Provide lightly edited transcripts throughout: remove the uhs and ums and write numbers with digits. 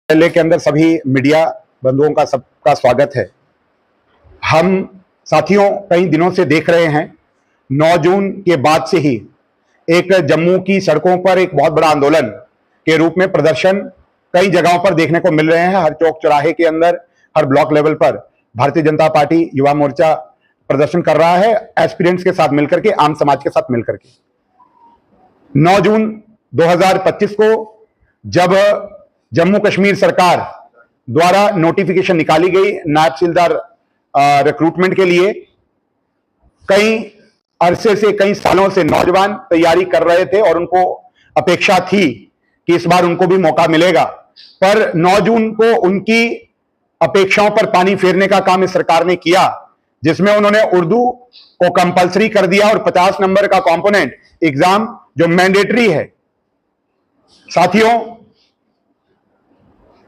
कार्यालय के अंदर सभी मीडिया बंधुओं का सबका स्वागत है। हम साथियों कई दिनों से देख रहे हैं, 9 जून के बाद से ही एक जम्मू की सड़कों पर एक बहुत बड़ा आंदोलन के रूप में प्रदर्शन कई जगहों पर देखने को मिल रहे हैं। हर चौक चौराहे के अंदर, हर ब्लॉक लेवल पर भारतीय जनता पार्टी युवा मोर्चा प्रदर्शन कर रहा है, एस्पिरेंट्स के साथ मिलकर के, आम समाज के साथ मिलकर के। 9 जून 2025 को जब जम्मू कश्मीर सरकार द्वारा नोटिफिकेशन निकाली गई नायब तहसीलदार रिक्रूटमेंट के लिए, कई अरसे से, कई सालों से नौजवान तैयारी कर रहे थे और उनको अपेक्षा थी कि इस बार उनको भी मौका मिलेगा। पर 9 जून को उनकी अपेक्षाओं पर पानी फेरने का काम इस सरकार ने किया, जिसमें उन्होंने उर्दू को कंपलसरी कर दिया और 50 नंबर का कंपोनेंट एग्जाम जो मैंडेटरी है। साथियों,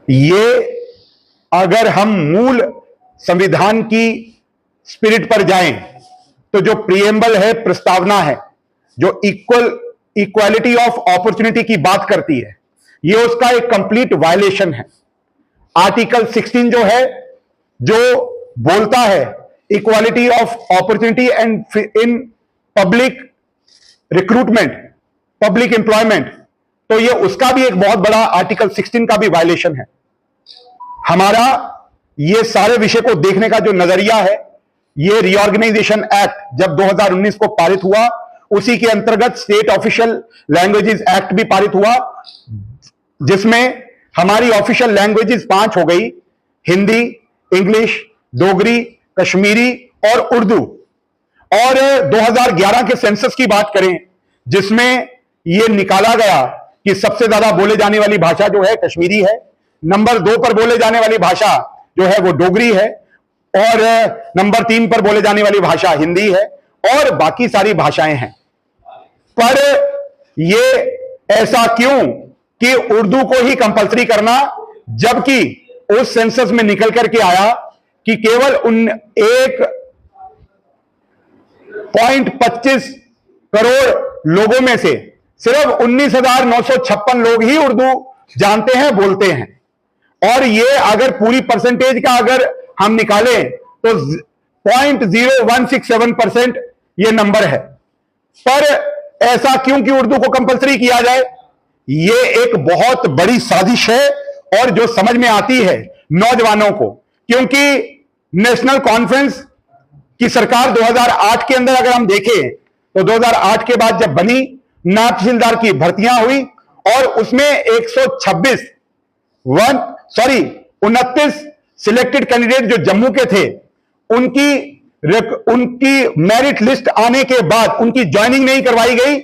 ये अगर हम मूल संविधान की स्पिरिट पर जाएं तो जो प्रीएम्बल है, प्रस्तावना है, जो इक्वालिटी ऑफ अपॉर्चुनिटी की बात करती है, ये उसका एक कंप्लीट वायलेशन है। आर्टिकल 16 जो है, जो बोलता है equality of opportunity and in public recruitment, public employment, तो ये उसका भी एक बहुत बड़ा आर्टिकल 16 का भी वायलेशन है। हमारा ये सारे विषय को देखने का जो नजरिया है, ये रीऑर्गेनाइजेशन एक्ट जब 2019 को पारित हुआ, उसी के अंतर्गत स्टेट ऑफिशियल लैंग्वेजेस एक्ट भी पारित हुआ, जिसमें हमारी ऑफिशियल लैंग्वेजेस 5 हो गई, हिंदी, इंग्लिश, डोगरी, कश्मीरी और उर्दू। और 2011 के सेंसस की बात करें, जिसमें यह निकाला गया कि सबसे ज्यादा बोले जाने वाली भाषा जो है कश्मीरी है, नंबर 2 पर बोले जाने वाली भाषा जो है वो डोगरी है, और नंबर 3 पर बोले जाने वाली भाषा हिंदी है, और बाकी सारी भाषाएं हैं। पर ये ऐसा क्यों कि उर्दू को ही कंपलसरी करना, जबकि उस सेंसस में निकल करके आया कि केवल 1.25 करोड़ लोगों में से सिर्फ 19,956 लोग ही उर्दू जानते हैं, बोलते हैं। और ये अगर पूरी परसेंटेज का अगर हम निकालें तो 0.0167% ये नंबर है। पर ऐसा क्यों कि उर्दू को कंपलसरी किया जाए? ये एक बहुत बड़ी साजिश है और जो समझ में आती है नौजवानों को, क्योंकि नेशनल कॉन्फ्रेंस की सरकार 2008 के अंदर अगर हम देखें तो 2008 के बाद जब बनी, नायब तहसीलदार की भर्तियां हुई और उसमें 29 सिलेक्टेड कैंडिडेट जो जम्मू के थे, उनकी मेरिट लिस्ट आने के बाद उनकी ज्वाइनिंग नहीं करवाई गई,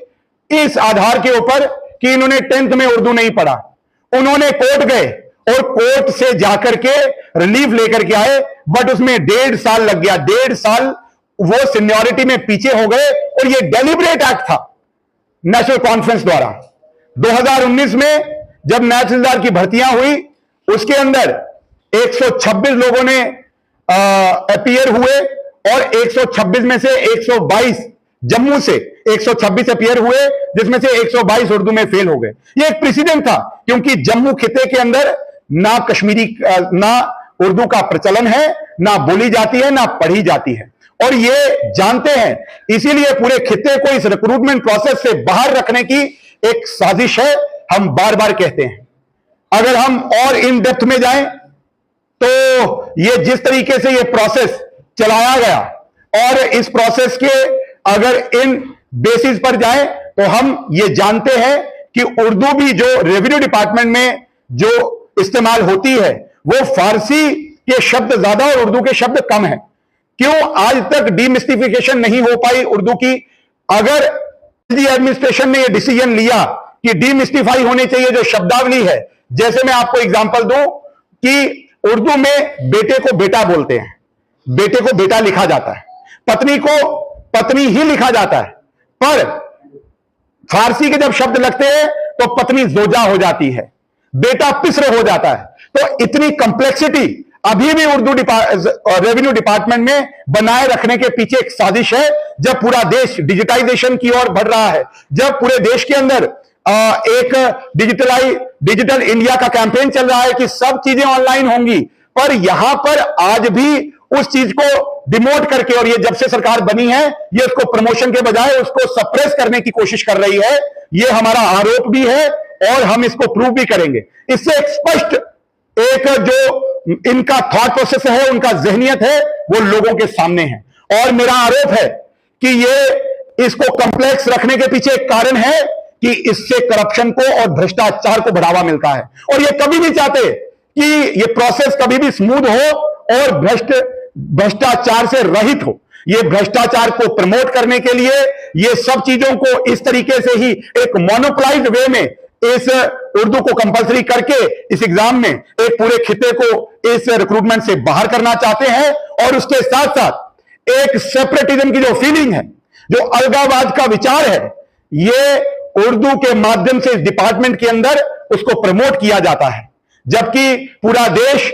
इस आधार के ऊपर कि इन्होंने 10th में उर्दू नहीं पढ़ा। उन्होंने कोर्ट गए और कोर्ट से जाकर के रिलीफ लेकर के आए, बट उसमें 1.5 साल लग गया। 1.5 साल वो सीनियरिटी में पीछे हो गए, और ये डेलिब्रेट एक्ट था नेशनल कॉन्फ्रेंस द्वारा। 2019 में जब नायब तहसीलदार की भर्तियां हुई, उसके अंदर 126 लोगों ने अपीयर हुए, और 126 में से 122 जम्मू से 126 अपीयर हुए, जिसमें से 122 उर्दू में फेल हो गए। ये एक प्रेसिडेंट था, क्योंकि जम्मू खिते के अंदर ना कश्मीरी, ना उर्दू का प्रचलन है, ना बोली जाती है, ना पढ़ी जाती है, और ये जानते हैं। इसीलिए पूरे खिते को इस रिक्रूटमेंट प्रोसेस से बाहर रखने की एक साजिश है। हम बार बार कहते हैं, अगर हम और इन डेप्थ में जाएं तो ये जिस तरीके से ये प्रोसेस चलाया गया, और इस प्रोसेस के अगर इन बेसिस पर जाएं तो हम ये जानते हैं कि उर्दू भी जो रेवेन्यू डिपार्टमेंट में जो इस्तेमाल होती है, वो फारसी के शब्द ज्यादा और उर्दू के शब्द कम है। क्यों आज तक डीमिस्टिफिकेशन नहीं हो पाई उर्दू की? अगर एडमिनिस्ट्रेशन ने यह डिसीजन लिया कि डीमिस्टिफाई होनी चाहिए जो शब्दावली है, जैसे मैं आपको एग्जांपल दूं कि उर्दू में बेटे को बेटा बोलते हैं, बेटे को बेटा लिखा जाता है, पत्नी को पत्नी ही लिखा जाता है, पर फारसी के जब शब्द लगते हैं तो पत्नी जोजा हो जाती है, बेटा पिस्र हो जाता है। तो इतनी कंप्लेक्सिटी अभी भी उर्दू रेवेन्यू डिपार्टमेंट में बनाए रखने के पीछे एक साजिश है। जब पूरा देश डिजिटाइजेशन की ओर बढ़ रहा है, जब पूरे देश के अंदर एक डिजिटल इंडिया का कैंपेन चल रहा है कि सब चीजें ऑनलाइन होंगी, पर यहां पर आज भी उस चीज को डिमोट करके, और ये जब से सरकार बनी है ये उसको प्रमोशन के बजाय उसको सप्रेस करने की कोशिश कर रही है। ये हमारा आरोप भी है और हम इसको प्रूव भी करेंगे। इससे एक स्पष्ट एक जो इनका थॉट प्रोसेस है, उनका जहनियत है, वो लोगों के सामने है। और मेरा आरोप है कि ये इसको कॉम्प्लेक्स रखने के पीछे एक कारण है कि इससे करप्शन को और भ्रष्टाचार को बढ़ावा मिलता है, और ये कभी नहीं चाहते कि ये प्रोसेस कभी भी स्मूथ हो और भ्रष्टाचार से रहित हो। ये भ्रष्टाचार को प्रमोट करने के लिए ये सब चीजों को इस तरीके से ही एक मोनोपोलाइज्ड वे में इस उर्दू को कंपलसरी करके इस एग्जाम में एक पूरे खिते को इस रिक्रूटमेंट से बाहर करना चाहते हैं। और उसके साथ साथ एक सेपरेटिज्म की जो फीलिंग है, जो अलगाववाद का विचार है, ये उर्दू के माध्यम से इस डिपार्टमेंट के अंदर उसको प्रमोट किया जाता है, जबकि पूरा देश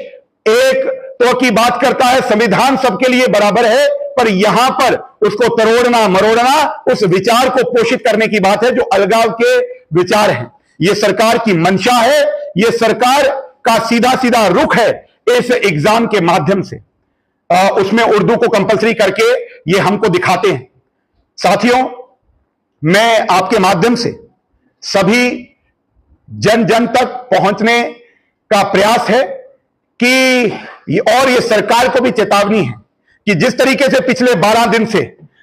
एक तो की बात करता है, संविधान सबके लिए बराबर है, पर यहां पर उसको तरोड़ना मरोड़ना उस विचार को पोषित करने की बात है जो अलगाव के विचार हैं। यह सरकार की मंशा है, यह सरकार का सीधा सीधा रुख है इस एग्जाम के माध्यम से। उसमें उर्दू को कंपलसरी करके ये हमको दिखाते हैं। साथियों, मैं आपके माध्यम से सभी जन जन तक पहुंचने का प्रयास है कि और ये सरकार को भी चेतावनी है कि जिस तरीके से पिछले 12 दिन से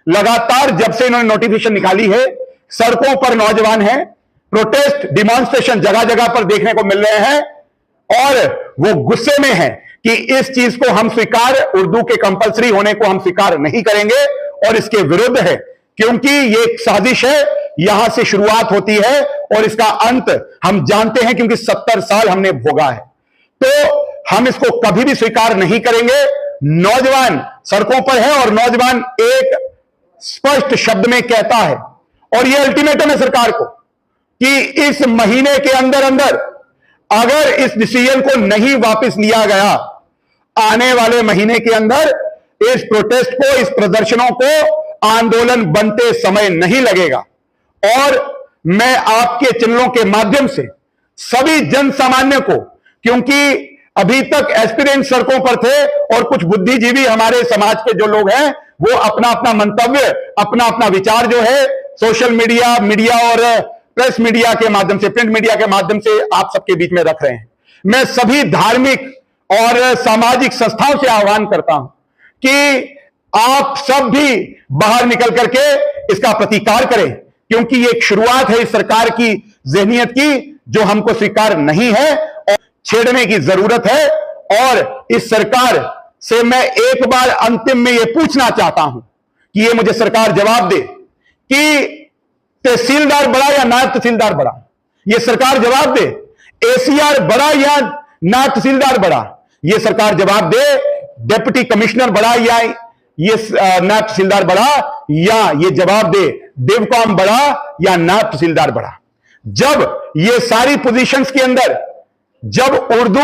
लगातार जब से इन्होंने नोटिफिकेशन निकाली है, सड़कों पर नौजवान हैं, प्रोटेस्ट डिमॉन्स्ट्रेशन जगह जगह पर देखने को मिल रहे हैं, और वो गुस्से में हैं कि इस चीज को हम स्वीकार, उर्दू के कंपलसरी होने को हम स्वीकार नहीं करेंगे और इसके विरुद्ध है, क्योंकि ये एक साजिश है। यहां से शुरुआत होती है और इसका अंत हम जानते हैं, क्योंकि 70 साल हमने भोगा है। तो हम इसको कभी भी स्वीकार नहीं करेंगे। नौजवान सड़कों पर है और नौजवान एक स्पष्ट शब्द में कहता है, और यह अल्टीमेटम है सरकार को, कि इस महीने के अंदर अंदर अगर इस डिसीजन को नहीं वापस लिया गया, आने वाले महीने के अंदर इस प्रोटेस्ट को, इस प्रदर्शनों को आंदोलन बनते समय नहीं लगेगा। और मैं आपके चैनलों के माध्यम से सभी जन सामान्य को, क्योंकि अभी तक एस्पिरेंट सड़कों पर थे और कुछ बुद्धिजीवी हमारे समाज के जो लोग हैं वो अपना अपना मंतव्य, अपना अपना विचार जो है सोशल मीडिया और प्रेस मीडिया के माध्यम से, प्रिंट मीडिया के माध्यम से आप सबके बीच में रख रहे हैं। मैं सभी धार्मिक और सामाजिक संस्थाओं से आह्वान करता हूं कि आप सब भी बाहर निकल करके इसका प्रतिकार करें, क्योंकि ये एक शुरुआत है इस सरकार की जहनियत की जो हमको स्वीकार नहीं है और छेड़ने की जरूरत है। और इस सरकार से मैं एक बार अंतिम में यह पूछना चाहता हूं कि ये मुझे सरकार जवाब दे कि तहसीलदार बड़ा या नायब तहसीलदार बड़ा, यह सरकार जवाब दे। एसीआर बड़ा या नायब तहसीलदार बड़ा, यह सरकार जवाब दे। डिप्टी कमिश्नर बड़ा या ये नायब तहसीलदार बड़ा, या ये जवाब दे डिवकॉम बड़ा या नायब तहसीलदार बड़ा। जब ये सारी पोजीशंस के अंदर जब उर्दू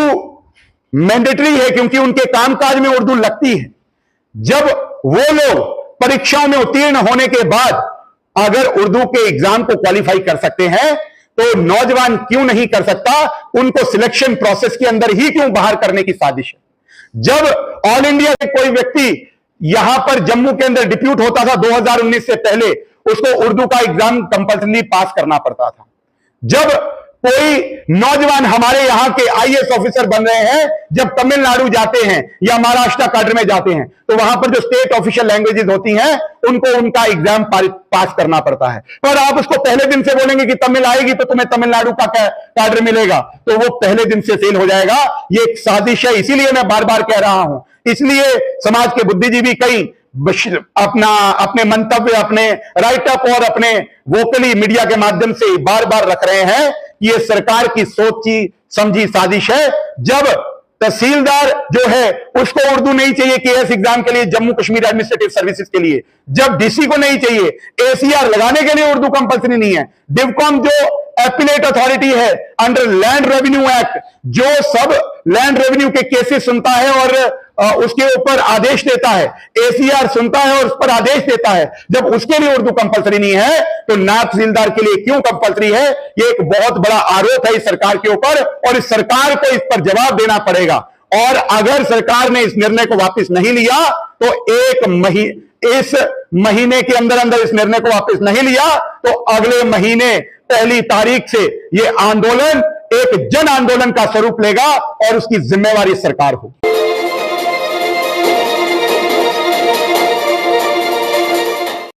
मैंडेटरी है, क्योंकि उनके कामकाज में उर्दू लगती है, जब वो लोग परीक्षाओं में उत्तीर्ण होने के बाद अगर उर्दू के एग्जाम को क्वालिफाई कर सकते हैं, तो नौजवान क्यों नहीं कर सकता? उनको सिलेक्शन प्रोसेस के अंदर ही क्यों बाहर करने की साजिश है? जब ऑल इंडिया के कोई व्यक्ति यहां पर जम्मू के अंदर डिप्यूट होता था 2019 से पहले, उसको उर्दू का एग्जाम कंपल्सरी पास करना पड़ता था। जब कोई नौजवान हमारे यहां के आईएएस ऑफिसर बन रहे हैं, जब तमिलनाडु जाते हैं या महाराष्ट्र काडर में जाते हैं, तो वहां पर जो स्टेट ऑफिशियल लैंग्वेजेस होती हैं उनको उनका एग्जाम पास करना पड़ता है। पर आप उसको पहले दिन से बोलेंगे कि तमिल आएगी तो तुम्हें तमिलनाडु का काडर मिलेगा, तो वो पहले दिन से फेल हो जाएगा। ये एक साजिश है, इसीलिए मैं बार बार कह रहा हूं। इसलिए समाज के बुद्धिजीवी कई अपने मंतव्य, अपने राइटअप और अपने वोकली मीडिया के माध्यम से बार बार रख रहे हैं कि ये सरकार की सोची समझी साजिश है। जब तहसीलदार जो है उसको उर्दू नहीं चाहिए केएस एग्जाम के लिए, जम्मू कश्मीर एडमिनिस्ट्रेटिव सर्विसेज के लिए, जब डीसी को नहीं चाहिए, एसीआर लगाने के लिए उर्दू कंपल्सरी नहीं है, डिवकॉम जो एपिलेट अथॉरिटी है अंडर लैंड रेवेन्यू एक्ट, जो सब लैंड रेवेन्यू के केसेस सुनता है और उसके ऊपर आदेश देता है, एसीआर सुनता है और उस पर आदेश देता है। जब उसके लिए उर्दू कंपलसरी नहीं है तो नायब तहसीलदार के लिए क्यों कंपलसरी है? ये एक बहुत बड़ा आरोप है इस सरकार के ऊपर और इस सरकार को इस पर जवाब देना पड़ेगा। और अगर सरकार ने इस निर्णय को वापस नहीं लिया तो इस महीने के अंदर अंदर इस निर्णय को वापस नहीं लिया तो अगले महीने 1 तारीख से यह आंदोलन एक जन आंदोलन का स्वरूप लेगा और उसकी जिम्मेवारी सरकार होगी।